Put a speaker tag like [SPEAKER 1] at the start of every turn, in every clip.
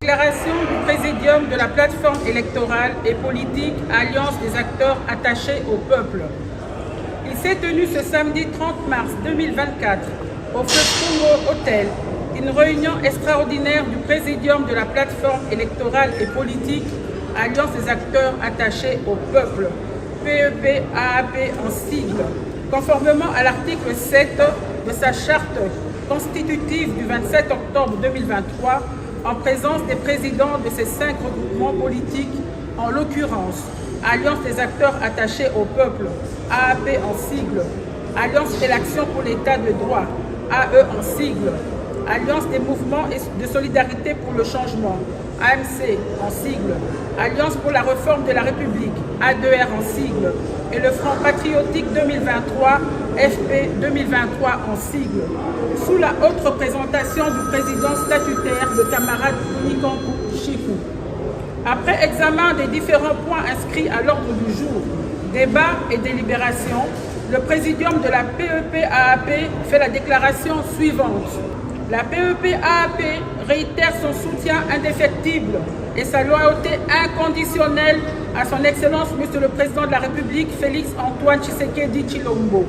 [SPEAKER 1] Déclaration du Présidium de la plateforme électorale et politique Alliance des acteurs attachés au peuple. Il s'est tenu ce samedi 30 mars 2024 au Fleuve Congo Hôtel une réunion extraordinaire du Présidium de la plateforme électorale et politique Alliance des acteurs attachés au peuple, PEP-AAP en sigle, conformément à l'article 7 de sa charte constitutive du 27 octobre 2023, en présence des présidents de ces 5 regroupements politiques, en l'occurrence Alliance des acteurs attachés au peuple, AAP en sigle, Alliance de l'action pour l'état de droit, AE en sigle, Alliance des mouvements de solidarité pour le changement, AMC en sigle, Alliance pour la réforme de la République, A2R en sigle, et le Front patriotique 2023, FP 2023 en sigle, sous la haute représentation du président statutaire, le camarade Nikankou Chikou. Après examen des différents points inscrits à l'ordre du jour, débat et délibération, le présidium de la PEP-AAP fait la déclaration suivante. La PEP-AAP réitère son soutien indéfectible et sa loyauté inconditionnelle à son Excellence Monsieur le Président de la République, Félix Antoine Tshisekedi Tshilombo,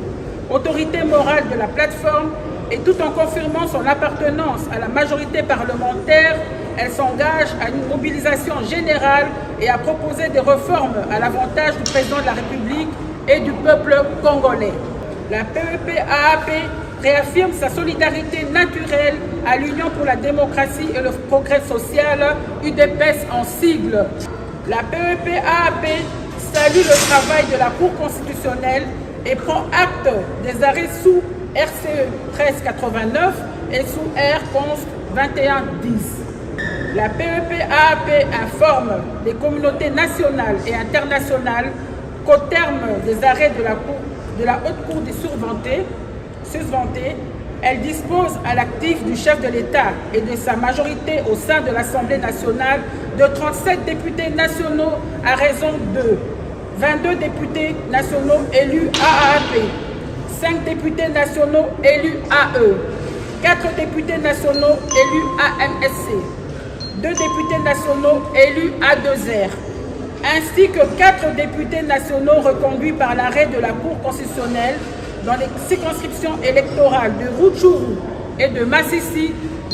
[SPEAKER 1] autorité morale de la plateforme, et tout en confirmant son appartenance à la majorité parlementaire, elle s'engage à une mobilisation générale et à proposer des réformes à l'avantage du Président de la République et du peuple congolais. La PEP-AAP réaffirme sa solidarité naturelle à l'Union pour la démocratie et le progrès social, UDPS en sigle. La PEP-AAP salue le travail de la Cour constitutionnelle et prend acte des arrêts sous RCE 1389 et sous R-Const 2110. La PEP-AAP informe les communautés nationales et internationales qu'au terme des arrêts de la Haute Cour des susventée, elle dispose à l'actif du chef de l'État et de sa majorité au sein de l'Assemblée nationale de 37 députés nationaux à raison de 22 députés nationaux élus AAP, 5 députés nationaux élus AE, 4 députés nationaux élus AMSC, 2 députés nationaux élus A2R, ainsi que 4 députés nationaux reconduits par l'arrêt de la Cour constitutionnelle dans les circonscriptions électorales de Rutshuru et de Massissi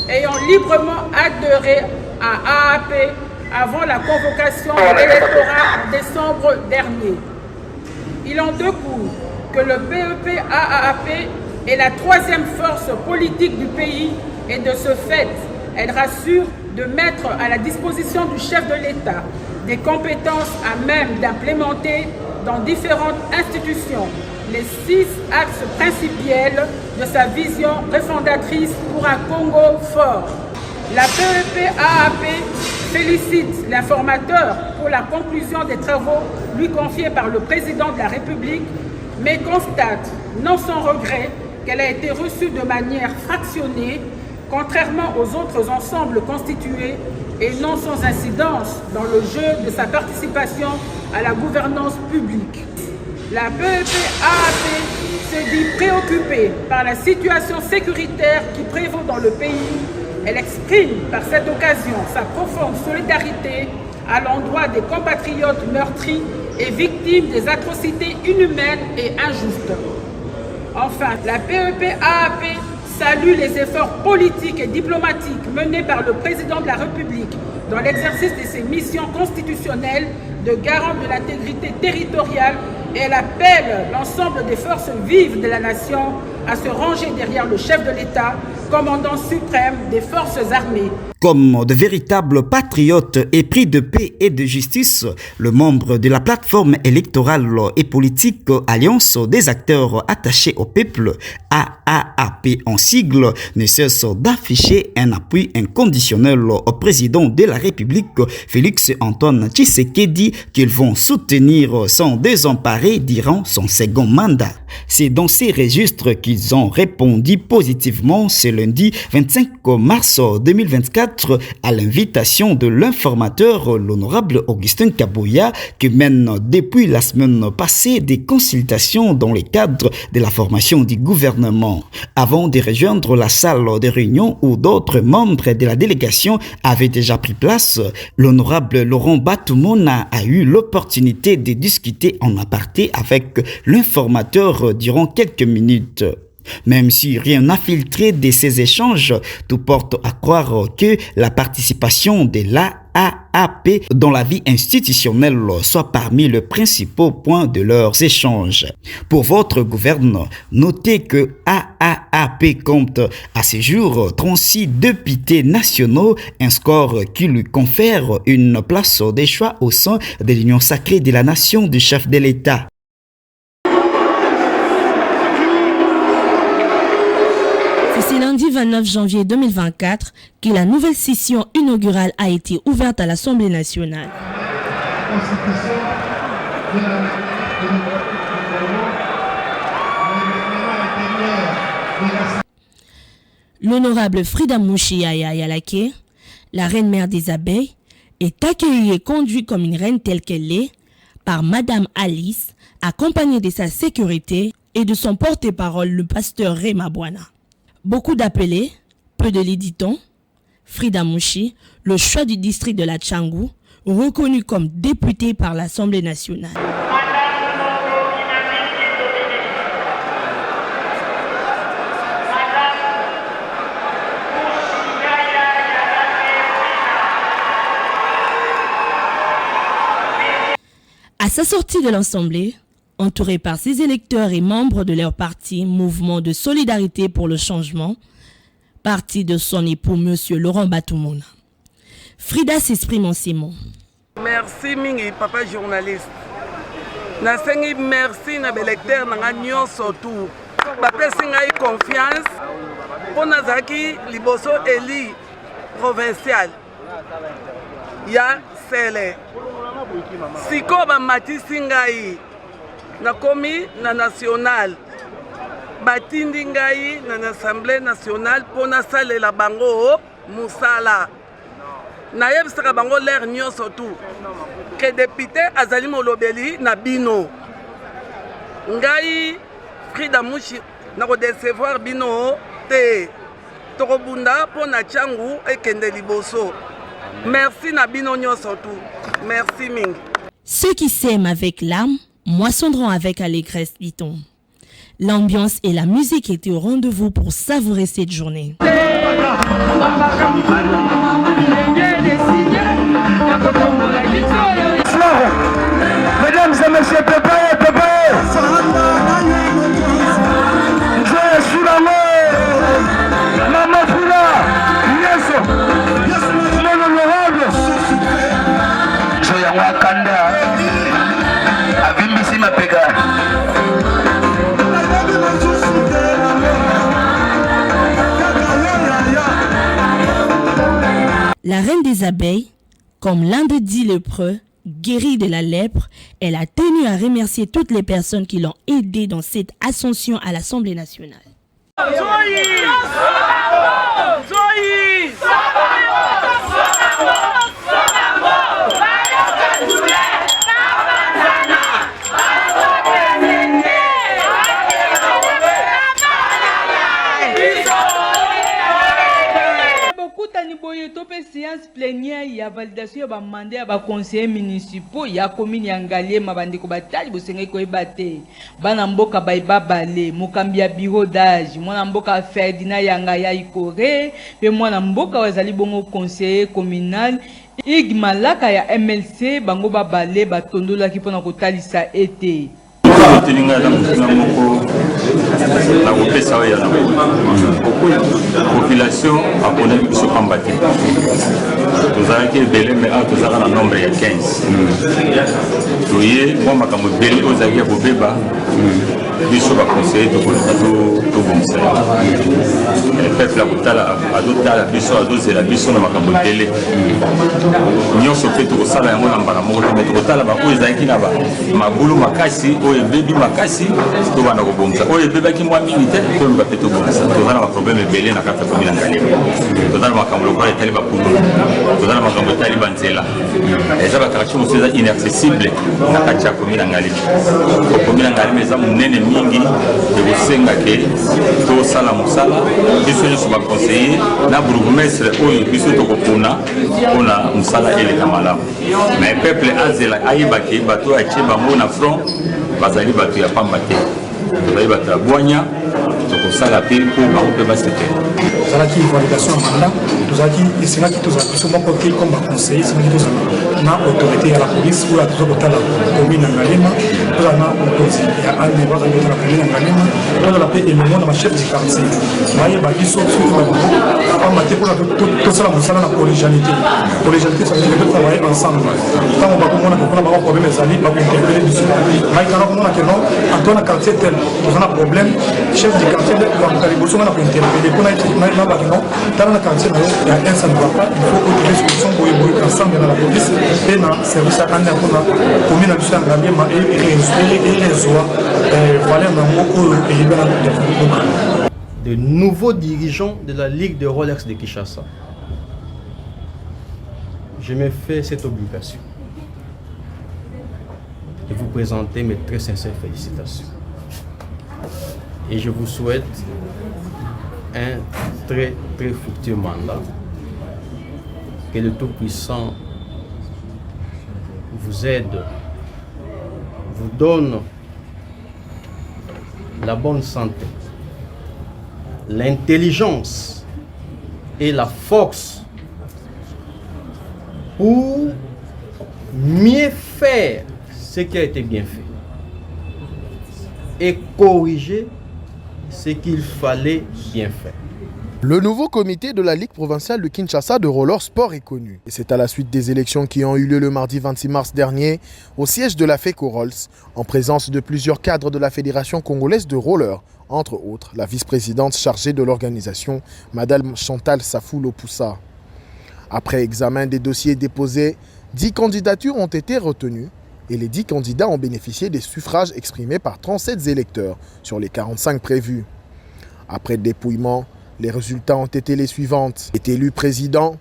[SPEAKER 1] ayant librement adhéré à AAP avant la convocation de l'électorat en décembre dernier. Il en découle que le PEP-AAP est la 3e force politique du pays et de ce fait, elle rassure de mettre à la disposition du chef de l'État des compétences à même d'implémenter dans différentes institutions les 6 axes principiels de sa vision refondatrice pour un Congo fort. La PEP-AAP félicite l'informateur pour la conclusion des travaux lui confiés par le président de la République, mais constate, non sans regret, qu'elle a été reçue de manière fractionnée, contrairement aux autres ensembles constitués, et non sans incidence dans le jeu de sa participation à la gouvernance publique. La PEP-AAP se dit préoccupée par la situation sécuritaire qui prévaut dans le pays. Elle exprime par cette occasion sa profonde solidarité à l'endroit des compatriotes meurtris et victimes des atrocités inhumaines et injustes. Enfin, la PEP-AAP salue les efforts politiques et diplomatiques menés par le président de la République dans l'exercice de ses missions constitutionnelles de garant de l'intégrité territoriale et elle appelle l'ensemble des forces vives de la nation à se ranger derrière le chef de l'État, commandant suprême des forces armées.
[SPEAKER 2] Comme de véritables patriotes épris de paix et de justice, le membre de la plateforme électorale et politique Alliance des acteurs attachés au peuple, AAP en sigle, ne cesse d'afficher un appui inconditionnel au président de la République, Félix Antoine Tshisekedi, qu'ils vont soutenir sans désemparer durant son second mandat. C'est dans ces registres qu'ils ont répondu positivement ce lundi 25 mars 2024 cadre à l'invitation de l'informateur, l'honorable Augustin Kaboya, qui mène depuis la semaine passée des consultations dans le cadre de la formation du gouvernement. Avant de rejoindre la salle de réunion où d'autres membres de la délégation avaient déjà pris place, l'honorable Laurent Batumona a eu l'opportunité de discuter en aparté avec l'informateur durant quelques minutes. Même si rien n'a filtré de ces échanges, tout porte à croire que la participation de l'AAP dans la vie institutionnelle soit parmi les principaux points de leurs échanges. Pour votre gouvernement, notez que AAP compte à ce jour 36 députés nationaux, un score qui lui confère une place des choix au sein de l'Union sacrée de la nation du chef de l'État.
[SPEAKER 3] C'est lundi 29 janvier 2024 que la nouvelle session inaugurale a été ouverte à l'Assemblée nationale. L'honorable Frida Mouchiaya Yalake, la reine-mère des abeilles, est accueillie et conduite comme une reine telle qu'elle est par Madame Alice, accompagnée de sa sécurité et de son porte-parole, le pasteur Rema Bwana. Beaucoup d'appelés, peu de l'éditon. Frida Mouchi, le choix du district de la Tchangou, reconnu comme député par l'Assemblée nationale. À sa sortie de l'Assemblée, entouré par ses électeurs et membres de leur parti, Mouvement de solidarité pour le changement, parti de son époux M. Laurent Batumona. Frida s'exprime en ces mots.
[SPEAKER 4] Merci mingi papa journaliste. Nasengi merci na électeur na nyo surtout. Bapesi ngai confiance pour nazaki liboso eli provincial. Ya sele. Siko ba matisi ngai nakomi na national batindi ngai na assemblée nationale pona salela bango musala na yebisaka bango l'air nyonso tout que député azali molobeli na bino ngai Frida Mouchi na ko décevoir bino te tokobunda pona Tchangou ekende liboso. Merci na bino nyonso tout. Merci mingi.
[SPEAKER 3] Ceux qui s'aiment avec l'âme moissonneront avec allégresse, dit-on. L'ambiance et la musique étaient au rendez-vous pour savourer cette journée.
[SPEAKER 5] Mesdames et messieurs, préparez. Je suis la Maman Fula, yes, mon honorable. Joya Wakanda, Avimisi Mapega.
[SPEAKER 3] La reine des abeilles, comme l'un des 10 lépreux, guérie de la lèpre, elle a tenu à remercier toutes les personnes qui l'ont aidée dans cette ascension à l'Assemblée nationale.
[SPEAKER 6] séance plénière ya validation ya mandat ya ba conseillers municipaux ya commune ya Ngaliema bandeko batali bosenga ko ebate bana mboka baiba bale mokambi ya bureau d'âge mwana mboka Ferdinand Yanga ya Ikore pe mwana mboka wazali bongo conseiller communal Ig Malaka ya MLC bango babale batondola ki pona kotalisa ete
[SPEAKER 7] telinga la moko la kopesa ya population a connaître ce combat tozalaki ebele me awa tozalaka na nombre ya 15 toye mwa makambo ebele oyo ezalaki ya kobeba biso baconseiller tokoleka tobongisa peuple azotala biso azozela biso na makambo ebele nyonso mpe tokosala yango na mbala moko te me tokotala baoyo ezalaki na mabulu makasi oyo ebebi makasi tobanda kobongisa oyo ebebaki mwa mingi te toluka mpe tobongisa toza na baproblème ebele na kati ya komi na Ngalema toza na makambo lokola etali bakuluna toza na makambo etali banzela eza bakartier mosusu eza inaccessible na kati ya komi na Ngalema komi na Ngalema eza monene mingi ekosengake tosala mosala biso nyonso baconseiller na bourgmestre oyo biso tokopuna mpona mosala eleka malamu mais peuple azela ayebake bato atie bango na front bazali bato ya pamba te tozali bato ya bwanya tokosala mpe mpo bango mpe basepela
[SPEAKER 8] tozalaki validation ya mandat tozalaki esengaki tozala biso moko te comme baconseiller esengaki tozala na autorité ya la police oyo toza kotala commune ya Ngalema tozala na mokonzi ya ane bazali kotala commune ya Ngalema tozala mpe elongo na bachef du quartier bayeba biso surtout bango pamba te mpona tosala mosala na collégialité ça veut dire que travailler ensemble ntango bakomona mpona bango problème ezali bakointerpele biso maikana komona ke non antoine na quartier tel toza na problème chef du quartier bakoka liboso nga na kointerpele mpona na baki non tala na quartier na yo ya un ça ne va pas il faut trouver solution boyeboye ensemble na la police et na service ya ane mpona commune na biso ya Ngalema erezwa valeur nango oyo eyebana
[SPEAKER 9] de nouveaux dirigeants de la Ligue de Rolex de Kinshasa. Je me fais cette obligation de vous présenter mes très sincères félicitations. Et je vous souhaite un très fructueux mandat. Que le Tout-Puissant vous aide, vous donne la bonne santé, l'intelligence et la force pour mieux faire ce qui a été bien fait et corriger ce qu'il fallait bien faire.
[SPEAKER 10] Le nouveau comité de la Ligue provinciale de Kinshasa de roller sport est connu. Et c'est à la suite des élections qui ont eu lieu le mardi 26 mars dernier au siège de la FECO Rolls, en présence de plusieurs cadres de la Fédération congolaise de roller, entre autres la vice-présidente chargée de l'organisation, Madame Chantal Safou-Lopoussa. Après examen des dossiers déposés, 10 candidatures ont été retenues et les 10 candidats ont bénéficié des suffrages exprimés par 37 électeurs sur les 45 prévus. Après dépouillement, les résultats ont été les suivants. Est élu président,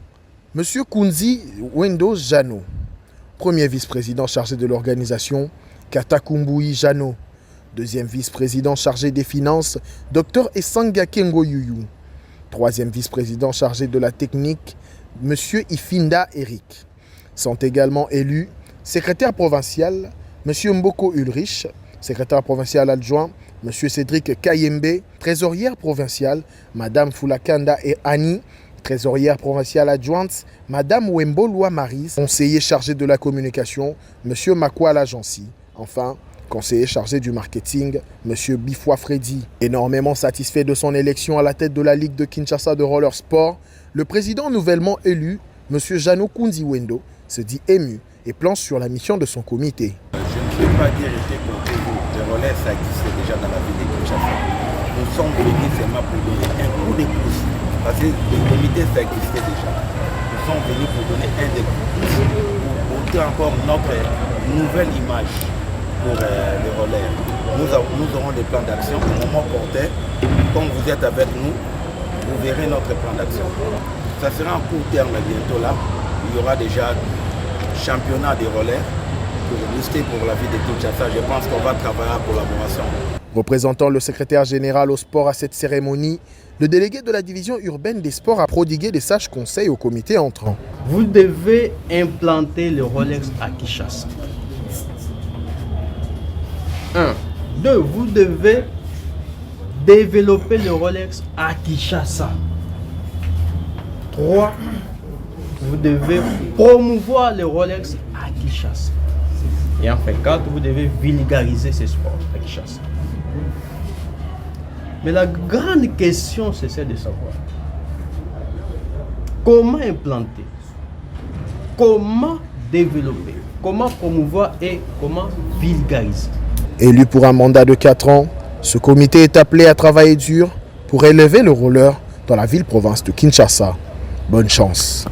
[SPEAKER 10] M. Kunzi Wendo Jano. Premier vice-président chargé de l'organisation, Katakumboui Jano. Deuxième vice-président chargé des finances, Dr Essanga Kengo Yuyu. Troisième vice-président chargé de la technique, M. Ifinda Eric. Sont également élus secrétaire provincial, M. Mboko Ulrich, secrétaire provincial adjoint, M. Cédric Kayembe, trésorière provinciale, Mme Foulakanda et Annie, trésorière provinciale adjointe, Mme Wembolwa Marie, conseiller chargé de la communication, M. Makwala Jansi, enfin, conseiller chargé du marketing, M. Bifwa Freddy. Énormément satisfait de son élection à la tête de la Ligue de Kinshasa de roller sport, le président nouvellement élu, M. Jano Kunziwendo, se dit ému et planche sur la mission de son comité.
[SPEAKER 11] Je ne peux pas dire été contre vous. Le relais, ça existait déjà dans la ville de Kinshasa. Nous sommes venus seulement pour donner un coup de pouce. Parce que le comité, ça existait déjà. Nous sommes venus pour donner un coup de pouce, pour porter encore notre nouvelle image pour les relais. Nous aurons des plans d'action au moment porté. Comme vous êtes avec nous, vous verrez notre plan d'action. Ça sera en court terme bientôt là. Il y aura déjà championnat des relais pour booster pour la ville de Kinshasa. Je pense qu'on va travailler en collaboration.
[SPEAKER 10] Représentant le secrétaire général au sport à cette cérémonie, le délégué de la division urbaine des sports a prodigué des sages conseils au comité entrant.
[SPEAKER 9] Vous devez implanter le Rolex à Kinshasa. 1. 2. Vous devez développer le Rolex à Kinshasa. 3. Vous devez promouvoir le Rolex à Kinshasa. Et enfin 4, vous devez vulgariser ce sport à Kinshasa. Mais la grande question, c'est celle de savoir comment implanter comment développer, comment promouvoir et comment vulgariser.
[SPEAKER 10] Élu pour un mandat de 4 ans, ce comité est appelé à travailler dur pour élever le roller dans la ville-province de Kinshasa. Bonne chance.